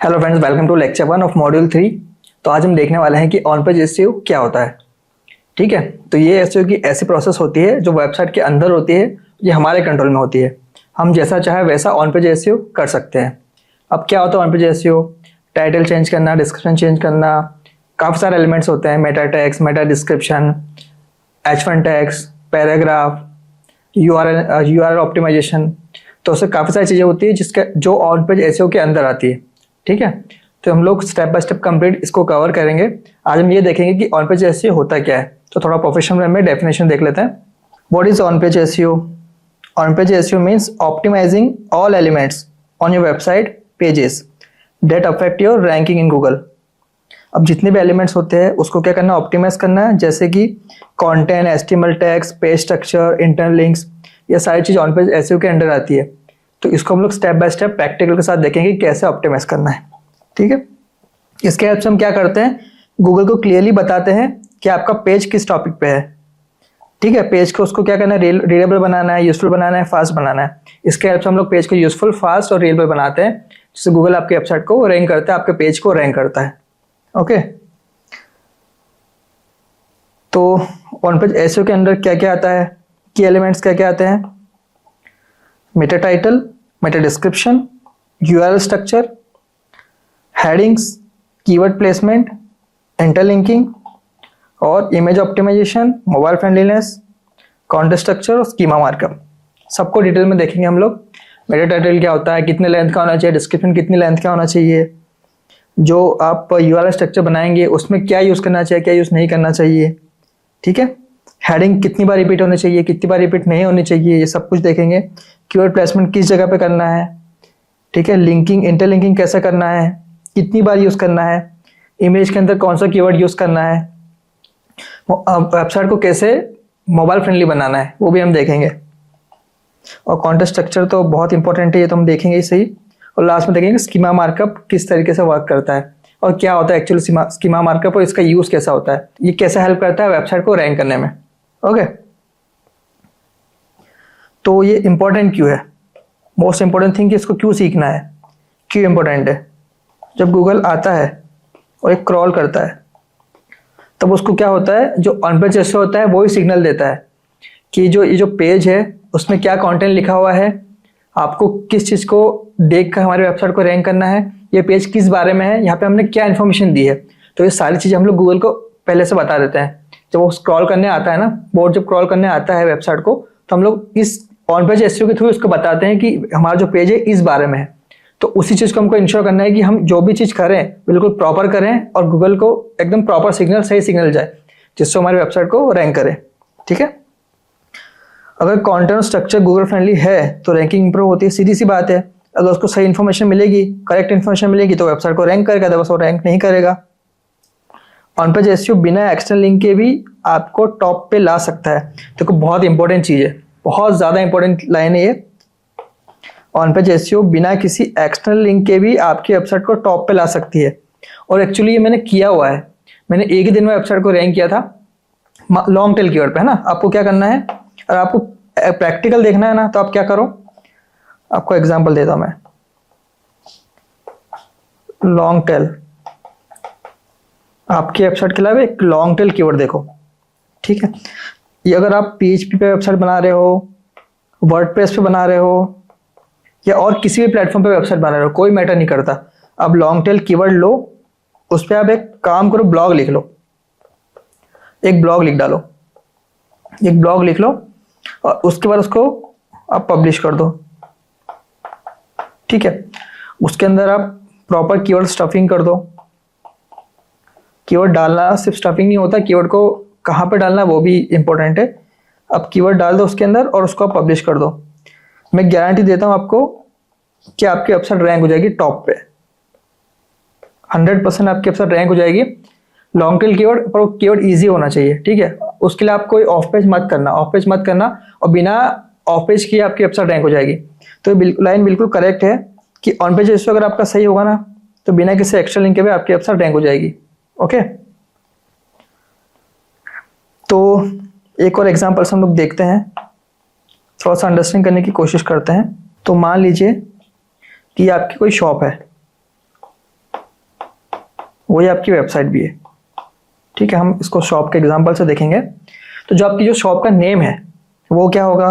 Hello friends, welcome to lecture 1 of module 3। तो आज हम देखने वाले हैं कि ऑन पेज एसईओ क्या होता है। ठीक है, तो ये एसईओ की ऐसी प्रोसेस होती है जो वेबसाइट के अंदर होती है, ये हमारे कंट्रोल में होती है। हम जैसा चाहे वैसा ऑन पेज एसईओ कर सकते हैं। अब क्या होता है on page SEO? Title change करना, डिस्क्रिप्शन चेंज करना, काफ़ी सारे एलिमेंट्स होते हैं। Meta tags, meta description, H1 tags, paragraph, URL optimization. तो उससे काफ़ी सारी चीज़ें होती है जो ऑन पेज एसईओ के अंदर आती है। ठीक है, तो हम लोग स्टेप बाय स्टेप कंप्लीट इसको कवर करेंगे। आज हम ये देखेंगे कि ऑन पेज एसईओ होता क्या है। तो थोड़ा प्रोफेशनल वे में डेफिनेशन देख लेते हैं। What is on page SEO? On page SEO means optimizing all elements on your website pages that affect your ranking in Google. अब जितने भी एलिमेंट्स होते हैं उसको क्या करना है? ऑप्टिमाइज करना है। जैसे कि content, HTML tags, page structure, internal links, ये सारी चीज़ ऑन पेज एसईओ के अंडर आती है। तो इसको हम लोग स्टेप बाय स्टेप प्रैक्टिकल के साथ देखेंगे कि कैसे ऑप्टिमाइज करना है। ठीक है, इसके हेल्प से हम क्या करते हैं? गूगल को क्लियरली बताते हैं कि आपका पेज किस टॉपिक पे है। ठीक है, पेज को उसको क्या करना है? रीडेबल बनाना है, यूजफुल बनाना है, फास्ट बनाना है। इसके हेल्प से हम लोग पेज को यूजफुल, फास्ट और रीडेबल बनाते हैं, जिससे गूगल आपके वेबसाइट को रैंक करता है, आपके पेज को रैंक करता है। ओके, तो ऑन पेज एसईओ के अंदर क्या क्या आता है? की एलिमेंट्स क्या क्या आते हैं? Meta title, meta description, URL structure, headings, keyword placement, interlinking और image optimisation, mobile friendliness, content structure और स्कीमा मार्कअप। सबको डिटेल में देखेंगे हम लोग। मेटा टाइटल क्या होता है, कितने लेंथ का होना चाहिए, डिस्क्रिप्शन कितनी लेंथ का होना चाहिए, जो आप यूआरएल स्ट्रक्चर बनाएंगे उसमें क्या यूज़ करना चाहिए, क्या यूज़ नहीं करना चाहिए। ठीक है, हेडिंग कितनी बार रिपीट होनी चाहिए, कितनी बार रिपीट नहीं होनी चाहिए, ये सब कुछ देखेंगे। कीवर्ड प्लेसमेंट किस जगह पे करना है। ठीक है, लिंकिंग, इंटरलिंकिंग कैसे करना है, कितनी बार यूज़ करना है, इमेज के अंदर कौन सा कीवर्ड यूज़ करना है, वेबसाइट को कैसे मोबाइल फ्रेंडली बनाना है, वो भी हम देखेंगे। और कंटेंट स्ट्रक्चर तो बहुत इंपॉर्टेंट है, ये तो हम देखेंगे ही सही। और लास्ट में देखेंगे स्कीमा मार्कअप किस तरीके से वर्क करता है और क्या होता है एक्चुअली स्कीमा मार्कअप और इसका यूज़ कैसा होता है, ये कैसे हेल्प करता है वेबसाइट को रैंक करने में। ओके, तो ये इंपॉर्टेंट क्यों है? मोस्ट इंपॉर्टेंट थिंग कि इसको क्यों सीखना है, क्यों इंपॉर्टेंट है? जब गूगल आता है और एक क्रॉल करता है तब उसको क्या होता है, जो ऑन पेज एसईओ होता है वो ही सिग्नल देता है कि ये जो पेज है उसमें क्या कंटेंट लिखा हुआ है, आपको किस चीज़ को देखकर हमारे वेबसाइट को रैंक करना है, ये पेज किस बारे में है, यहाँ पे हमने क्या इन्फॉर्मेशन दी है। तो ये सारी चीज़ें हम लोग गूगल को पहले से बता देते हैं। जब वो स्क्रॉल करने आता है ना, बोर्ड जब क्रॉल करने आता है वेबसाइट को, तो हम लोग इस ऑन पेज एसईओ के थ्रू उसको बताते हैं कि हमारा जो पेज है इस बारे में है। तो उसी चीज़ को हमको इंश्योर करना है कि हम जो भी चीज़ करें बिल्कुल प्रॉपर करें और गूगल को एकदम प्रॉपर सिग्नल, सही सिग्नल जाए, जिससे हमारी वेबसाइट को रैंक करे। ठीक है, अगर कंटेंट स्ट्रक्चर गूगल फ्रेंडली है तो रैंकिंग इंप्रूव होती है, सीधी सी बात है। अगर उसको सही इन्फॉर्मेशन मिलेगी, करेक्ट इन्फॉर्मेशन मिलेगी तो वेबसाइट को रैंक करेगा, अदरवाइज वो रैंक नहीं करेगा। ऑन पेज एसईओ बिना एक्सटर्नल लिंक के भी आपको टॉप पे ला सकता है। देखो बहुत इंपॉर्टेंट चीज़ है, बहुत ज़्यादा इंपॉर्टेंट लाइन है ये। ऑन पेज एसईओ बिना किसी एक्सटर्नल लिंक के भी आपकी वेबसाइट को टॉप पे ला सकती है। और एक्चुअली ये मैंने किया हुआ है, मैंने एक ही दिन में वेबसाइट को रैंक किया था लॉन्ग टेल कीवर्ड पे, है ना। आपको क्या करना है, और आपको प्रैक्टिकल देखना है ना, तो आप क्या करो, आपको एग्जांपल देता हूं मैं। लॉन्ग टेल, आपकी वेबसाइट के अलावा एक लॉन्ग टेल कीवर्ड देखो। ठीक है, ये अगर आप PHP पे वेबसाइट बना रहे हो, वर्डप्रेस पे बना रहे हो, या और किसी भी प्लेटफॉर्म पे वेबसाइट बना रहे हो, कोई मैटर नहीं करता। अब लॉन्ग टेल कीवर्ड लो, उस पर आप एक काम करो, ब्लॉग लिख लो, एक ब्लॉग लिख डालो, एक ब्लॉग लिख लो और उसके बाद उसको आप पब्लिश कर दो। ठीक है, उसके अंदर आप प्रॉपर कीवर्ड स्टफिंग कर दो। कीवर्ड डालना सिर्फ स्टफिंग नहीं होता, कीवर्ड को कहाँ पे डालना वो भी इंपॉर्टेंट है। अब कीवर्ड डाल दो उसके अंदर और उसको आप पब्लिश कर दो। मैं गारंटी देता हूँ आपको कि आपकी वेबसाइट रैंक हो जाएगी टॉप पे, 100% आपकी वेबसाइट रैंक हो जाएगी। लॉन्ग टेल कीवर्ड, पर वो कीवर्ड ईजी होना चाहिए। ठीक है, उसके लिए आप कोई ऑफ पेज मत करना, ऑफ पेज मत करना, और बिना ऑफ पेज किए आपकी वेबसाइट रैंक हो जाएगी। तो लाइन बिल्कुल करेक्ट है कि ऑन पेज एसईओ अगर आपका सही होगा ना, तो बिना किसी एक्स्ट्रा लिंक के भी आपकी वेबसाइट रैंक हो जाएगी। ओके, तो एक और एग्जांपल्स हम लोग देखते हैं, थोड़ा सा अंडरस्टैंड करने की कोशिश करते हैं। तो मान लीजिए कि आपकी कोई शॉप है, वही आपकी वेबसाइट भी है। ठीक है, हम इसको शॉप के एग्जांपल से देखेंगे। तो जो आपकी जो शॉप का नेम है वो क्या होगा,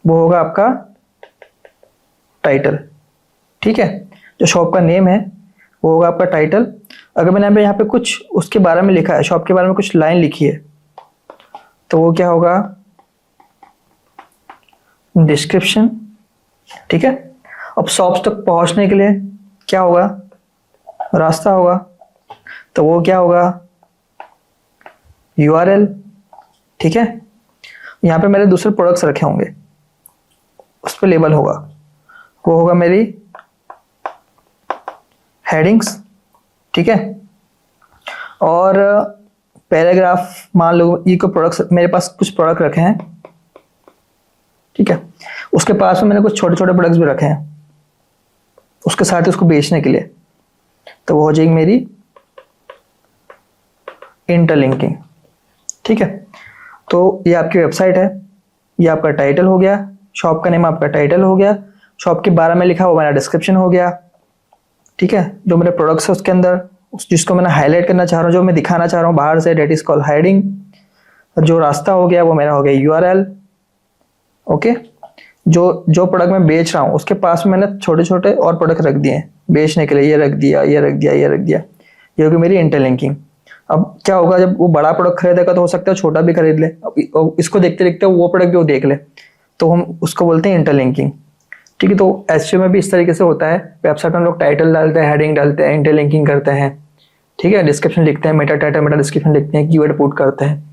वो होगा आपका टाइटल। ठीक है, जो शॉप का नेम है वो होगा आपका टाइटल। अगर मैंने यहाँ पे कुछ उसके बारे में लिखा है, शॉप के बारे में कुछ लाइन लिखी है, तो वो क्या होगा, डिस्क्रिप्शन। ठीक है, अब शॉप्स तक पहुंचने के लिए क्या होगा, रास्ता होगा, तो वो क्या होगा, URL। ठीक है, यहाँ पे मेरे दूसरे प्रोडक्ट्स रखे होंगे, उस पर लेबल होगा, वो होगा मेरी हेडिंग्स। ठीक है, और पैराग्राफ, मान लो ये को प्रोडक्ट्स, मेरे पास कुछ प्रोडक्ट रखे हैं। ठीक है, उसके पास में मैंने कुछ छोटे छोटे प्रोडक्ट्स भी रखे हैं उसके साथ ही उसको बेचने के लिए, तो वो हो जाएगी मेरी इंटरलिंकिंग। ठीक है, तो ये आपकी वेबसाइट है, ये आपका टाइटल हो गया, शॉप का नेम आपका टाइटल हो गया, शॉप के बारे में लिखा वो मेरा डिस्क्रिप्शन हो गया। ठीक है, जो मेरे प्रोडक्ट्स है उसके अंदर जिसको मैंने हाईलाइट करना चाह रहा हूँ, जो मैं दिखाना चाह रहा हूँ बाहर से, डेट इज कॉल्ड हेडिंग। जो रास्ता हो गया वो मेरा हो गया URL। ओके, जो प्रोडक्ट मैं बेच रहा हूँ उसके पास में मैंने छोटे छोटे और प्रोडक्ट रख दिए हैं बेचने के लिए, ये रख दिया, ये रख दिया, ये रख दिया, ये होगी मेरी इंटरलिंकिंग। अब क्या होगा, जब वो बड़ा प्रोडक्ट खरीदेगा तो हो सकता है छोटा भी खरीद ले, अब इसको देखते देखते वो प्रोडक्ट भी वो देख ले, तो हम उसको बोलते हैं इंटरलिंकिंग। ठीक है, तो एसईओ में भी इस तरीके से होता है। वेबसाइट में हम लोग टाइटल डालते हैं, हेडिंग डालते हैं, इंटरलिंकिंग करते हैं। ठीक है, डिस्क्रिप्शन लिखते हैं, मेटा टाइटल मेटा डिस्क्रिप्शन लिखते हैं, कीवर्ड पुट करते हैं,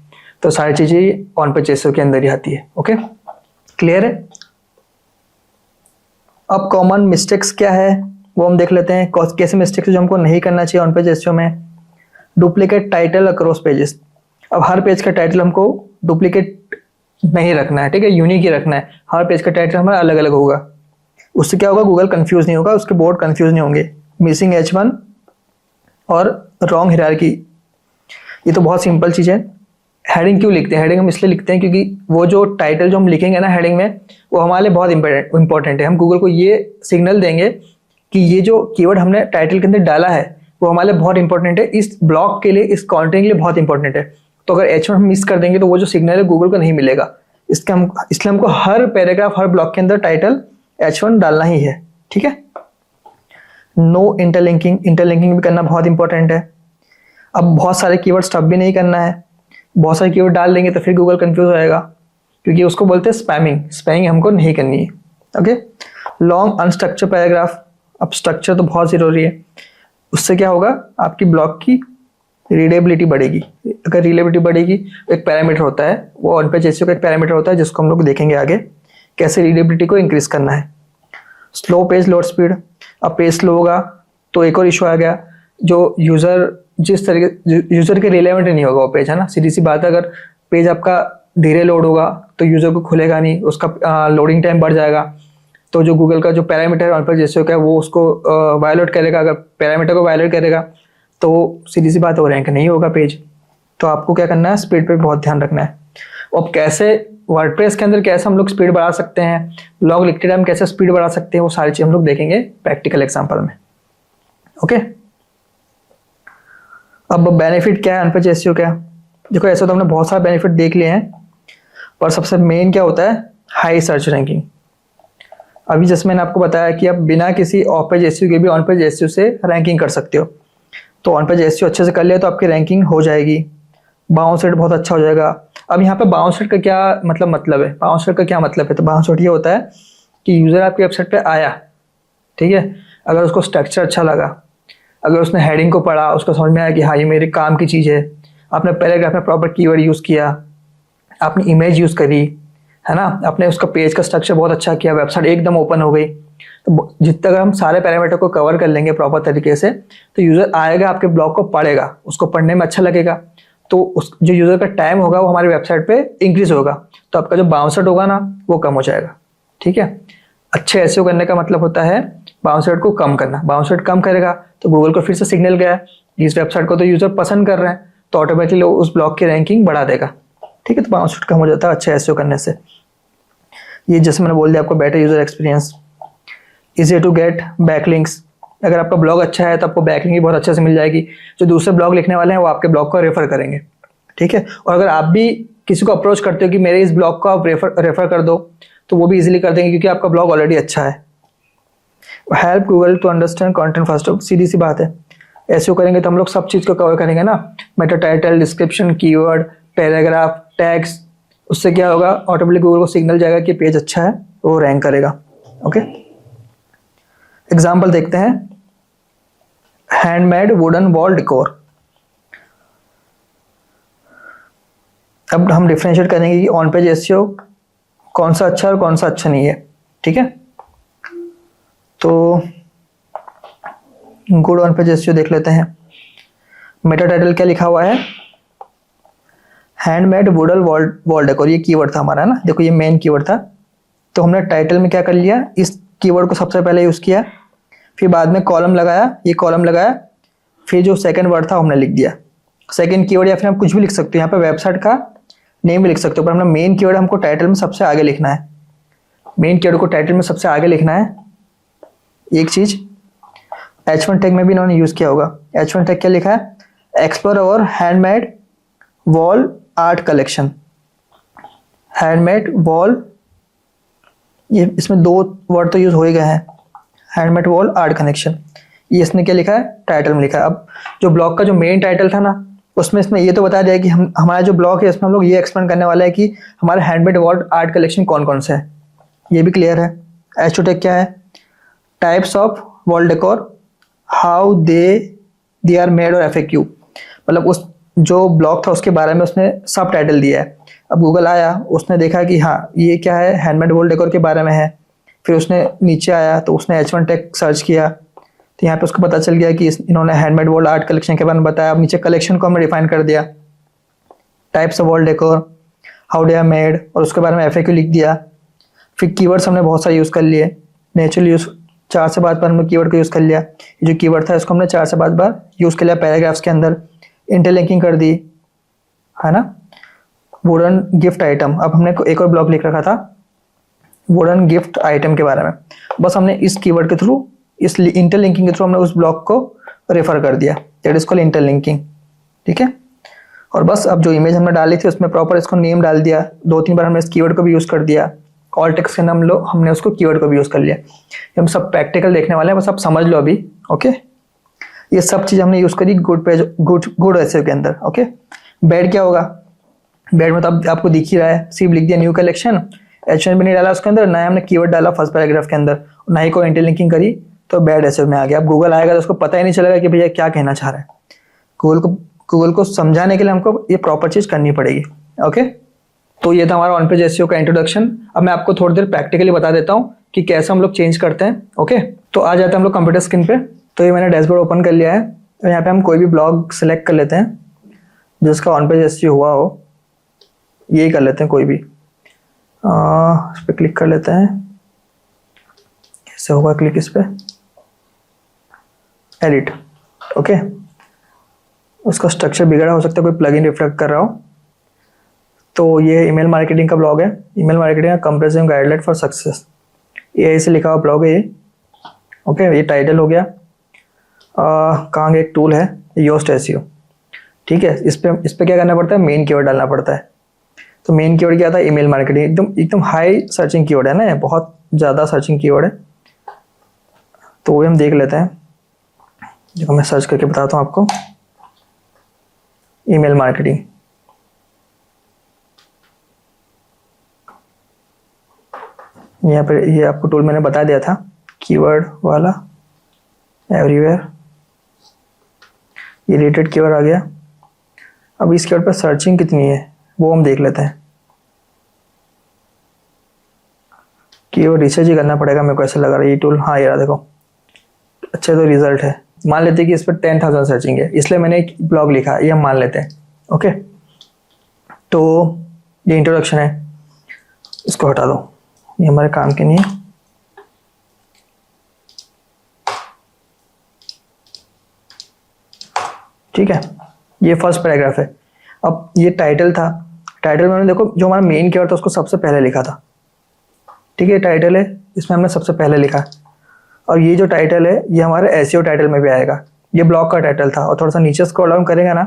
तो सारी चीजें ऑन पेज एसईओ के अंदर ही आती है। ओके, क्लियर है। अब कॉमन मिस्टेक्स क्या है वो हम देख लेते हैं, कैसे मिस्टेक्स जो हमको नहीं करना चाहिए ऑन पेज एसईओ में। Duplicate title across pages. अब हर पेज का टाइटल हमको डुप्लीकेट नहीं रखना है, ठीक है, यूनिक ही रखना है। हर पेज का टाइटल हमारा अलग अलग होगा, उससे क्या होगा, गूगल कंफ्यूज नहीं होगा, उसके बोर्ड कंफ्यूज नहीं होंगे। मिसिंग H1 और रॉन्ग हिरार्की, ये तो बहुत सिंपल चीज़ है। हेडिंग क्यों लिखते हैं, हेडिंग हम इसलिए लिखते हैं क्योंकि वो जो टाइटल जो हम लिखेंगे ना हेडिंग में, वो हमारे लिए बहुत इंपॉर्टेंट है। हम गूगल को ये सिग्नल देंगे कि ये जो कीवर्ड हमने टाइटल के अंदर डाला है वो हमारे लिए बहुत इंपॉर्टेंट है, इस ब्लॉग के लिए, इस कंटेंट के लिए बहुत इंपॉर्टेंट है। तो अगर H1 हम मिस कर देंगे तो वो जो सिग्नल है गूगल को नहीं मिलेगा। इसलिए हमको हर पैराग्राफ, हर ब्लॉग के अंदर टाइटल H1 डालना ही है। ठीक है, नो इंटरलिंकिंग, इंटरलिंकिंग भी करना बहुत इंपॉर्टेंट है। अब बहुत सारे कीवर्ड्स टब भी नहीं करना है, बहुत सारे कीवर्ड डाल देंगे तो फिर गूगल कंफ्यूज हो जाएगा, क्योंकि उसको बोलते हैं स्पैमिंग। स्पैमिंग हमको नहीं करनी है। Okay, long unstructured paragraph. अब स्ट्रक्चर तो बहुत जरूरी है, उससे क्या होगा, आपकी ब्लॉग की रीडेबिलिटी बढ़ेगी। अगर रीडेबिलिटी बढ़ेगी, एक पैरामीटर होता है, वो ऑन पेज एसईओ का एक पैरामीटर होता है जिसको हम लोग देखेंगे आगे कैसे रीडेबिलिटी को इंक्रीज करना है। Slow page load speed. अब पेज स्लो होगा तो एक और इशू आ गया, जो यूजर जिस तरीके यूजर के रिलेवेंट नहीं होगा वो पेज, है ना, सीधी सी बात है। अगर पेज आपका धीरे लोड होगा तो यूजर को खुलेगा नहीं, उसका लोडिंग टाइम बढ़ जाएगा। तो जो गूगल का जो पैरामीटर है ऑन पेज एसईओ का, वो उसको वायलेट करेगा। अगर पैरामीटर को वायलेट करेगा तो सीधी सी बात हो रैंक नहीं होगा पेज। तो आपको क्या करना है, स्पीड पे बहुत ध्यान रखना है। अब कैसे वर्डप्रेस के अंदर कैसे हम लोग स्पीड बढ़ा सकते हैं, ब्लॉग लिखते टाइम कैसे स्पीड बढ़ा सकते हैं, वो सारी चीज हम लोग देखेंगे प्रैक्टिकल एग्जांपल में। ओके, अब बेनिफिट क्या है ऑन पेज एसईओ का। देखो, ऐसे तो हमने बहुत सारे बेनिफिट देख लिए हैं, पर सबसे मेन क्या होता है, हाई सर्च रैंकिंग। अभी जैसे मैंने आपको बताया कि आप बिना किसी ऑफ पेज एसईओ के भी ऑन पेज एसईओ से रैंकिंग कर सकते हो। तो ऑन पेज एसईओ अच्छे से कर लिया तो आपकी रैंकिंग हो जाएगी, बाउंस रेट बहुत अच्छा हो जाएगा। अब यहाँ पे बाउंस रेट का क्या मतलब है, बाउंस रेट का क्या मतलब है, तो बाउंस रेट ये होता है कि यूजर आपकी वेबसाइट पे आया, ठीक है, अगर उसको स्ट्रक्चर अच्छा लगा, अगर उसने हेडिंग को पढ़ा, उसको समझ में आया कि हाँ ये मेरे काम की चीज़ है, आपने पैराग्राफ में प्रॉपर कीवर्ड यूज़ किया, आपने इमेज यूज़ करी, है ना, आपने उसका पेज का स्ट्रक्चर बहुत अच्छा किया, वेबसाइट एकदम ओपन हो गई, तो जितना अगर हम सारे पैरामीटर को कवर कर लेंगे प्रॉपर तरीके से, तो यूज़र आएगा, आपके ब्लॉग को पढ़ेगा, उसको पढ़ने में अच्छा लगेगा, तो उस जो यूज़र का टाइम होगा वो हमारी वेबसाइट पे इंक्रीज होगा, तो आपका जो बाउंस रेट होगा ना वो कम हो जाएगा। ठीक है, अच्छे एसईओ करने का मतलब होता है बाउंस रेट को कम करना। बाउंस रेट कम करेगा तो गूगल को फिर से सिग्नल गया इस वेबसाइट को तो यूज़र पसंद कर रहे हैं, तो ऑटोमेटिकली उस ब्लॉग की रैंकिंग बढ़ा देगा। ठीक है, तो बाउंस रेट कम हो जाता है अच्छे एसईओ करने से। ये जैसे मैंने बोल दिया आपको, better user experience, easy to get backlinks. अगर आपका ब्लॉग अच्छा है तो आपको बैकलिंक भी बहुत अच्छे से मिल जाएगी। जो दूसरे ब्लॉग लिखने वाले हैं वो आपके ब्लॉग को रेफर करेंगे, ठीक है। और अगर आप भी किसी को अप्रोच करते हो कि मेरे इस ब्लॉग को आप रेफर कर दो, तो वो भी इजीली कर देंगे क्योंकि आपका ब्लॉग ऑलरेडी अच्छा है। Help Google to understand content faster, सीधी सी बात है। ऐसे करेंगे तो हम लोग सब चीज़ को कवर करेंगे ना, Meta title, description, keyword, paragraph, tags. उससे क्या होगा, ऑटोमेटिक गूगल को सिग्नल जाएगा कि पेज अच्छा है, वो रैंक करेगा। ओके, एग्जाम्पल देखते हैं। Handmade wooden wall decor. अब हम डिफरेंशिएट करेंगे कि ऑन पेज एसईओ कौन सा अच्छा और कौन सा अच्छा नहीं है, ठीक है। तो गुड ऑन पेज एसईओ देख लेते हैं। मेटा टाइटल क्या लिखा हुआ है, हैंडमेड वुडन वॉल डेकोर, ये कीवर्ड था हमारा ना। देखो ये मेन कीवर्ड था, तो हमने टाइटल में क्या कर लिया, इस कीवर्ड को सबसे पहले यूज किया, फिर बाद में कॉलम लगाया, ये कॉलम लगाया, फिर जो सेकंड वर्ड था हमने लिख दिया, सेकंड कीवर्ड। या फिर आप कुछ भी लिख सकते हो, यहाँ पे वेबसाइट का नेम भी लिख सकते हो, पर हमने मेन कीवर्ड हमको टाइटल में सबसे आगे लिखना है। मेन कीवर्ड को टाइटल में सबसे आगे लिखना है। एक चीज H1 टैग में भी इन्होंने यूज किया होगा। H1 टैग क्या लिखा है, explore our handmade wall art collection. Handmade wall, ये इसमें दो वर्ड तो यूज हो ही गए हैं, हैंडमेड वॉल आर्ट कलेक्शन। ये इसने क्या लिखा है, टाइटल में लिखा है। अब जो ब्लॉग का जो मेन टाइटल था ना, उसमें इसमें ये तो बताया जाए कि हमारा जो ब्लॉग है इसमें हम लोग ये एक्सप्लेन करने वाले हैं कि हमारे हैंडमेड वॉल आर्ट कलेक्शन कौन कौन से है, ये भी क्लियर है। H2 टैग क्या है, types of wall decor, how they are made, और FAQ। मतलब उस जो ब्लॉग था उसके बारे में उसने सब टाइटल दिया है। अब गूगल आया, उसने देखा कि हाँ ये क्या है, हैंडमेड वॉल डेकोर के बारे में है। फिर उसने नीचे आया तो उसने H1 टैग सर्च किया, तो यहाँ पे उसको पता चल गया कि इन्होंने हैंडमेड वॉल आर्ट कलेक्शन के बारे में बताया। अब नीचे कलेक्शन को हमने डिफाइन कर दिया, types of wall decor, how they are made, और उसके बारे में FAQ लिख दिया। फिर कीवर्ड्स हमने बहुत सारे यूज़ कर लिए, नेचुरल यूज 4 से 5 बार हमने कीवर्ड को यूज़ कर लिया। ये जो कीवर्ड था इसको हमने 4 से 5 बार यूज़ कर लिया पैराग्राफ्स के अंदर। इंटरलिंकिंग कर दी, है ना। वुडन गिफ्ट आइटम, अब हमने एक और ब्लॉग लिख रखा था वुडन गिफ्ट आइटम के बारे में। बस हमने इस कीवर्ड के थ्रू, इस इंटरलिंकिंग के थ्रू हमने उस ब्लॉग को रेफर कर दिया, दैट इज कॉल्ड इंटरलिंकिंग, ठीक है। और बस अब जो इमेज हमने डाली थी उसमें प्रॉपर इसको नेम डाल दिया। 2-3 बार हमने इस कीवर्ड को भी यूज़ कर दिया। ऑल टेक्स्ट के नाम लो, हमने उसको कीवर्ड को भी यूज़ कर लिया। हम सब प्रैक्टिकल देखने वाले हैं, बस आप समझ लो अभी। ओके, ये सब चीज़ हमने यूज़ करी गुड एसईओ के अंदर। ओके, बैड क्या होगा, बैड में तो आपको दिख ही रहा है, सिर्फ लिख दिया न्यू कलेक्शन, H1 भी नहीं डाला उसके अंदर, ना ही हमने कीवर्ड डाला फर्स्ट पैराग्राफ के अंदर, ना ही कोई इंटरलिंकिंग करी, तो बैड एसईओ में आ गया। अब गूगल आएगा तो उसको पता ही नहीं चलेगा कि भैया क्या कहना चाह रहे हैं। गूगल को समझाने के लिए हमको ये प्रॉपर चीज़ करनी पड़ेगी। ओके, तो ये था हमारा ऑन पेज एसईओ का इंट्रोडक्शन। अब मैं आपको थोड़ी देर प्रैक्टिकली बता देता हूँ कि कैसे हम लोग चेंज करते हैं। ओके, तो आ जाते हैं हम लोग कंप्यूटर स्क्रीन पे। तो ये मैंने डैशबोर्ड ओपन कर लिया है, और यहाँ पे हम कोई भी ब्लॉग सेलेक्ट कर लेते हैं जिसका ऑन पेज एसईओ हुआ हो, यही कर लेते हैं कोई भी। इस पर क्लिक कर लेते हैं, कैसे होगा क्लिक इस पर, एडिट। ओके, उसका स्ट्रक्चर बिगड़ा हो सकता है, कोई प्लगइन रिफ्लेक्ट कर रहा हो। तो ये ईमेल मार्केटिंग का ब्लॉग है, ईमेल मार्केटिंग का कंप्रेसिव गाइडलाइन फॉर सक्सेस, ये ऐसे लिखा हुआ ब्लॉग है ये। ओके, ये टाइटल हो गया। कहाँ एक टूल है योस्ट एसईओ, ठीक है। इस पे क्या करना पड़ता है, मेन कीवर्ड डालना पड़ता है। तो मेन कीवर्ड क्या था, ईमेल मार्केटिंग, एकदम हाई सर्चिंग कीवर्ड है ना, बहुत ज़्यादा सर्चिंग कीवर्ड है। तो वो हम देख लेते हैं, देखो मैं सर्च करके बताता हूँ आपको। ईमेल मार्केटिंग, यहाँ पर ये आपको टूल मैंने बता दिया था, कीवर्ड वाला, एवरीवेयर, ये रिलेटेड कीवर्ड आ गया। अब इस कीवर्ड पर सर्चिंग कितनी है वो हम देख लेते हैं। कीवर्ड रिसर्च ही करना पड़ेगा मेरे को, ऐसा लग रहा है ये टूल। हाँ यार देखो, अच्छा तो रिजल्ट है। मान लेते हैं कि इस पर 10,000 सर्चिंग है, इसलिए मैंने एक ब्लॉग लिखा, ये हम मान लेते हैं। ओके, तो ये इंट्रोडक्शन है, इसको हटा दो, ये हमारे काम के नहीं है। ठीक है, ये फर्स्ट पैराग्राफ है। अब ये टाइटल था, टाइटल में देखो जो हमारा मेन कीवर्ड था उसको सबसे पहले लिखा था, ठीक है। टाइटल है, इसमें हमने सबसे पहले लिखा। और ये जो टाइटल है ये हमारे एसईओ टाइटल में भी आएगा। ये ब्लॉग का टाइटल था और थोड़ा सा नीचे स्क्रॉल डाउन करेंगे ना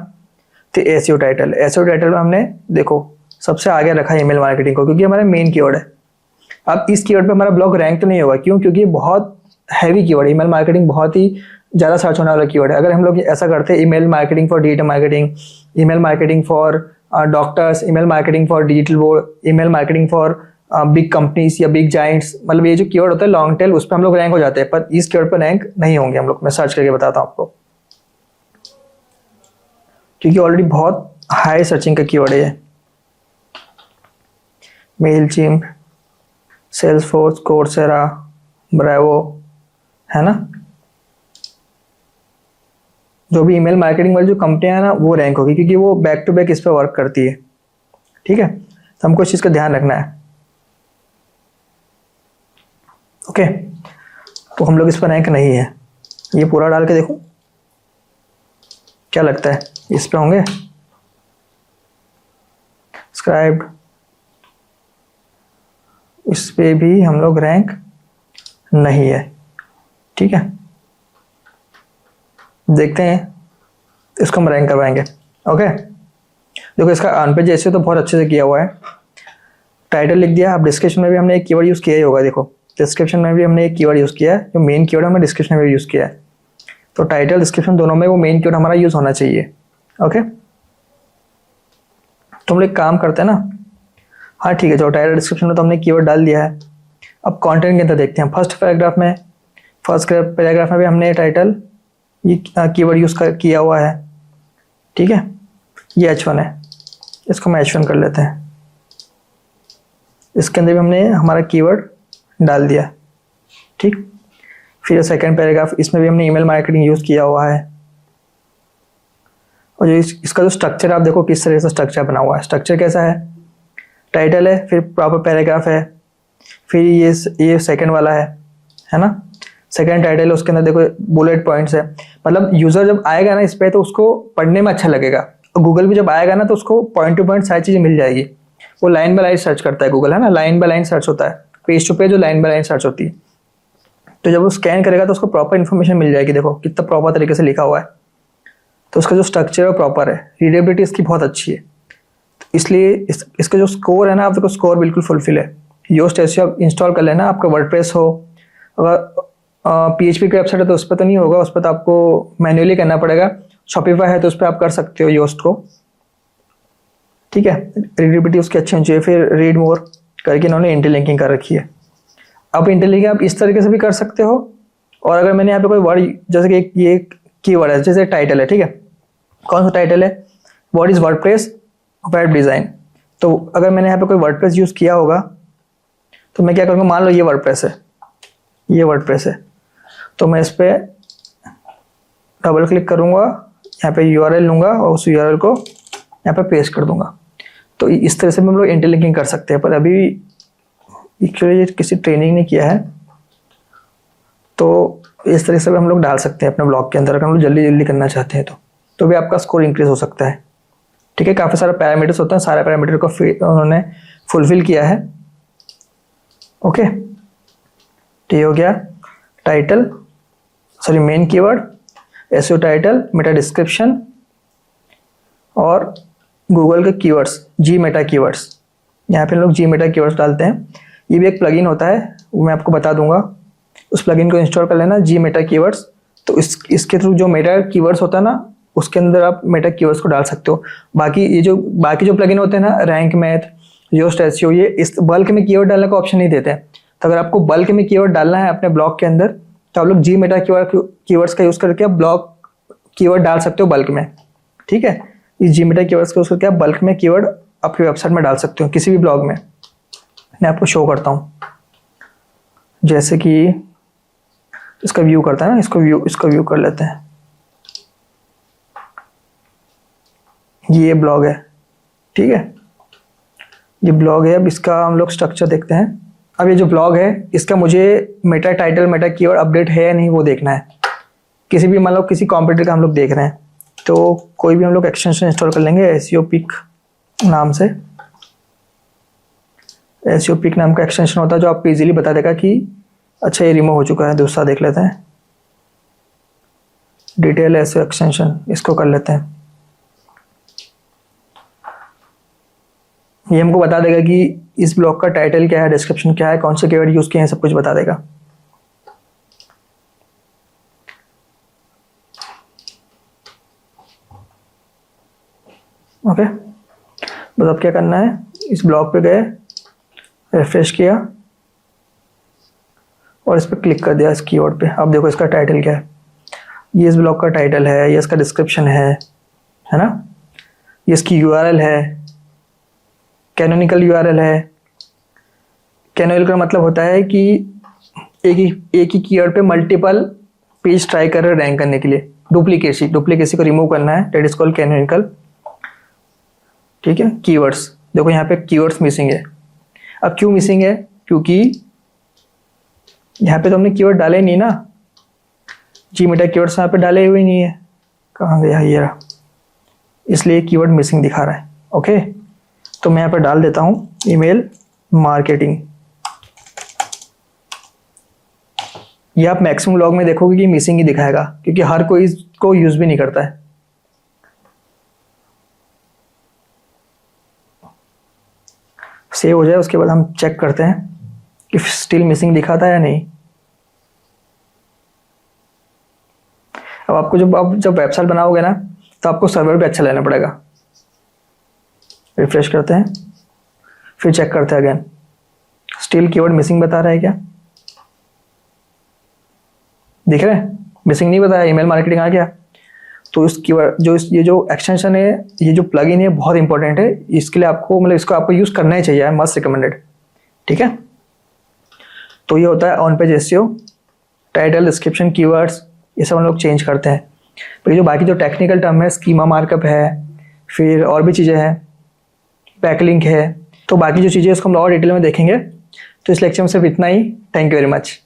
तो एसईओ टाइटल में हमने देखो सबसे आगे रखा है ईमेल मार्केटिंग को, क्योंकि हमारा मेन कीवर्ड है। अब इस कीवर्ड पे हमारा ब्लॉग रैंक तो नहीं होगा, क्यों? क्योंकि बहुत हैवी कीवर्ड है। ईमेल मार्केटिंग बहुत ही ज़्यादा सर्च होने वाला कीवर्ड है। अगर हम लोग ऐसा करते हैं email marketing for digital marketing, email marketing for doctors, email marketing for digital board, email marketing for big companies या बिग जाइंट्स, मतलब ये जो कीवर्ड होता है लॉन्ग टेल, उस पर हम लोग रैंक हो जाते हैं, पर इस कीवर्ड पर रैंक नहीं होंगे हम लोग। मैं सर्च करके बताता हूँ आपको, क्योंकि ऑलरेडी बहुत हाई सर्चिंग का कीवर्ड है ये। मेलचिम्प, सेल्सफोर्स, कोर्सेरा, ब्रेवो, है ना, जो भी ईमेल मार्केटिंग वाली जो कंपनियां हैं ना वो रैंक होगी, क्योंकि वो बैक टू बैक इस पर वर्क करती है। ठीक है, तो हमको इस चीज़ का ध्यान रखना है। ओके, तो हम लोग इस पर रैंक नहीं है। ये पूरा डाल के देखो क्या लगता है, इस पे होंगे स्क्राइब्ड, इस पे भी हम लोग रैंक नहीं है। ठीक है, देखते हैं इसको हम रैंक करवाएंगे। ओके, देखो इसका ऑन पेज जैसे तो बहुत अच्छे से किया हुआ है। टाइटल लिख दिया। अब डिस्क्रिप्शन में भी हमने एक कीवर्ड यूज़ किया ही होगा। देखो डिस्क्रिप्शन में भी हमने एक कीवर्ड यूज़ किया है, जो मेन कीवर्ड हमने डिस्क्रिप्शन में भी यूज़ किया है। तो टाइटल डिस्क्रिप्शन दोनों में वो मेन कीवर्ड हमारा यूज़ होना चाहिए। ओके, तो हम लोग काम करते हैं ना। हाँ ठीक है, जो टाइटल डिस्क्रिप्शन में तो हमने कीवर्ड डाल दिया है। अब कंटेंट के अंदर देखते हैं। फर्स्ट पैराग्राफ में भी हमने टाइटल ये कीवर्ड यूज़ किया हुआ है। ठीक है, ये H1 है, इसको हम H1 कर लेते हैं। इसके अंदर भी हमने हमारा कीवर्ड डाल दिया। ठीक, फिर सेकंड पैराग्राफ, इसमें भी हमने ईमेल मार्केटिंग यूज़ किया हुआ है। और जो इसका जो स्ट्रक्चर आप देखो किस तरह से स्ट्रक्चर बना हुआ है। स्ट्रक्चर कैसा है, टाइटल है, फिर प्रॉपर पैराग्राफ है, फिर ये सेकंड वाला है ना, सेकंड टाइटल है, उसके अंदर देखो बुलेट पॉइंट्स है। मतलब यूज़र जब आएगा ना इस पे तो उसको पढ़ने में अच्छा लगेगा। और गूगल भी जब आएगा ना तो उसको पॉइंट टू पॉइंट सारी चीज़ें मिल जाएगी। वो लाइन बाय लाइन सर्च करता है गूगल, है ना, लाइन बाय लाइन सर्च होता है, पेज टू पेज जो लाइन बाय लाइन सर्च होती है। तो जब वो स्कैन करेगा तो उसको प्रॉपर इन्फॉर्मेशन मिल जाएगी। देखो कितना प्रॉपर तरीके से लिखा हुआ है। तो उसका जो स्ट्रक्चर है वो प्रॉपर है, रीडेबिलिटी इसकी बहुत अच्छी है। तो इसलिए इसका जो स्कोर है ना, आप देखो स्कोर बिल्कुल फुलफिल है। योस्ट एसईओ आप इंस्टॉल कर लेना। आपका वर्डप्रेस हो, अगर PHP की वेबसाइट है तो उस पर तो नहीं होगा, उस पर तो आपको मैन्युअली करना पड़ेगा। शॉपिफाई है तो उस पर आप कर सकते हो योस्ट को। ठीक है, रीडेबिलिटी उसकी अच्छी होनी चाहिए। फिर रीड मोर करके इन्होंने इंटरलिंकिंग कर रखी है। अब इंटरलिंकिंग आप इस तरीके से भी कर सकते हो। और अगर मैंने यहाँ पे कोई वर्ड, जैसे कि ये कीवर्ड है, जैसे टाइटल है, ठीक है, कौन सा टाइटल है, what is WordPress web design. तो अगर मैंने यहाँ पे कोई वर्डप्रेस यूज़ किया होगा तो मैं क्या करूँगा, मान लो ये वर्डप्रेस है, ये वर्डप्रेस है, तो मैं इस पर डबल क्लिक करूँगा, यहाँ पे URL लूँगा और उस URL को यहाँ पे पेस्ट कर दूँगा। तो इस तरह से हम लोग इंटरलिंकिंग कर सकते हैं। पर अभी एक्चुअली किसी ट्रेनिंग ने किया है, तो इस तरह से भी हम लोग डाल सकते हैं अपने ब्लॉग के अंदर। अगर हम लोग जल्दी जल्दी करना चाहते हैं तो भी आपका स्कोर इंक्रीज हो सकता है। ठीक है, काफ़ी सारे पैरामीटर्स होते हैं, सारे पैरामीटर को उन्होंने फुलफिल किया है। ओके, तो ये हो गया title, sorry main keyword, SEO title, meta description और गूगल के कीवर्ड्स, जी मेटा कीवर्ड्स। यहाँ पे लोग जी मेटा कीवर्ड्स डालते हैं। ये भी एक प्लगइन होता है, वो मैं आपको बता दूंगा। उस प्लगइन को इंस्टॉल कर लेना, जी मेटा कीवर्ड्स। तो इसके थ्रू जो मेटा कीवर्ड्स होता है ना, उसके अंदर आप मेटा कीवर्ड्स को डाल सकते हो। बाकी जो प्लगइन होते हैं ना, रैंक मैथ, योस्ट एसईओ, ये इस बल्क में कीवर्ड डालने का ऑप्शन नहीं देते हैं। तो अगर आपको बल्क में कीवर्ड डालना है अपने ब्लॉग के अंदर, तो आप लोग जी मेटा कीवर्ड्स का यूज़ करके आप ब्लॉग कीवर्ड डाल सकते हो बल्क में। ठीक है, इस जी मेटा कीवर्ड्स का यूज़ करके आप बल्क में कीवर्ड आपकी वेबसाइट में डाल सकते हो, किसी भी ब्लॉग में। मैं आपको शो करता हूँ, जैसे कि इसका व्यू करता है ना, इसका व्यू कर लेते हैं। ये ब्लॉग है, ठीक है, ये ब्लॉग है। अब इसका हम लोग स्ट्रक्चर देखते हैं। अब ये जो ब्लॉग है, इसका मुझे Meta title, Meta keyword update है या नहीं वो देखना है। किसी भी मतलब किसी कॉम्पिटिटर का हम लोग देख रहे हैं, तो कोई भी हम लोग एक्सटेंशन इंस्टॉल कर लेंगे एसईओ पिक नाम से। एसईओ पिक नाम का एक्सटेंशन होता है जो आपको इजीली बता देगा कि अच्छा ये रिमूव हो चुका है, दूसरा देख लेते हैं। डिटेल एसईओ एक्सटेंशन, इसको कर लेते हैं। ये हमको बता देगा कि इस ब्लॉग का टाइटल क्या है, डिस्क्रिप्शन क्या है, कौन से कीवर्ड यूज किए हैं, सब कुछ बता देगा। ओके, बस अब क्या करना है, इस ब्लॉग पे गए, रिफ्रेश किया और इस पर क्लिक कर दिया इस कीवर्ड पे। अब देखो इसका टाइटल क्या है, ये इस ब्लॉग का टाइटल है, ये इसका डिस्क्रिप्शन है ना, ये इसकी यूआरएल है, कैनोनिकल यूआरएल है। कैनोनिकल का मतलब होता है कि एक ही कीवर्ड पे मल्टीपल पेज ट्राई कर रहे रैंक करने के लिए। डुप्लीकेसी को रिमूव करना है, दैट इज कॉल्ड कैनोनिकल। ठीक है, कीवर्ड्स देखो यहाँ पे कीवर्ड्स मिसिंग है। अब क्यों मिसिंग है, क्योंकि यहाँ पे तो हमने कीवर्ड डाले नहीं ना, जीमेटा कीवर्ड्स यहाँ पे डाले हुए नहीं है। कहाँ गया ये रहा, इसलिए कीवर्ड मिसिंग दिखा रहा है। ओके, तो मैं यहाँ पर डाल देता हूँ ईमेल मार्केटिंग। ये आप मैक्सिमम लॉग में देखोगे कि मिसिंग ही दिखाएगा, क्योंकि हर कोई इसको यूज भी नहीं करता है। सेव हो जाए उसके बाद हम चेक करते हैं कि स्टिल मिसिंग दिखाता है या नहीं। अब आपको जब वेबसाइट बनाओगे ना, तो आपको सर्वर भी अच्छा लेना पड़ेगा। रिफ्रेश करते हैं, फिर चेक करते हैं अगेन, स्टिल कीवर्ड मिसिंग बता रहा है क्या, दिख रहे हैं? मिसिंग नहीं बताया, ईमेल मार्केटिंग आ गया। तो इस कीवर्ड ये जो एक्सटेंशन है, ये जो प्लगइन है, बहुत इंपॉर्टेंट है। इसके लिए आपको इसको आपको यूज करना ही चाहिए, मस्ट रिकमेंडेड। ठीक है, तो ये होता है on page SEO. Title, description, keywords, ये सब हम लोग चेंज करते हैं। फिर जो बाकी जो टेक्निकल टर्म है, स्कीमा मार्कअप है, फिर और भी चीज़ें हैं, बैकलिंक है, तो बाकी जो चीज़ें उसको हम और डिटेल में देखेंगे। तो इस लेक्चर में सिर्फ इतना ही। Thank you very much.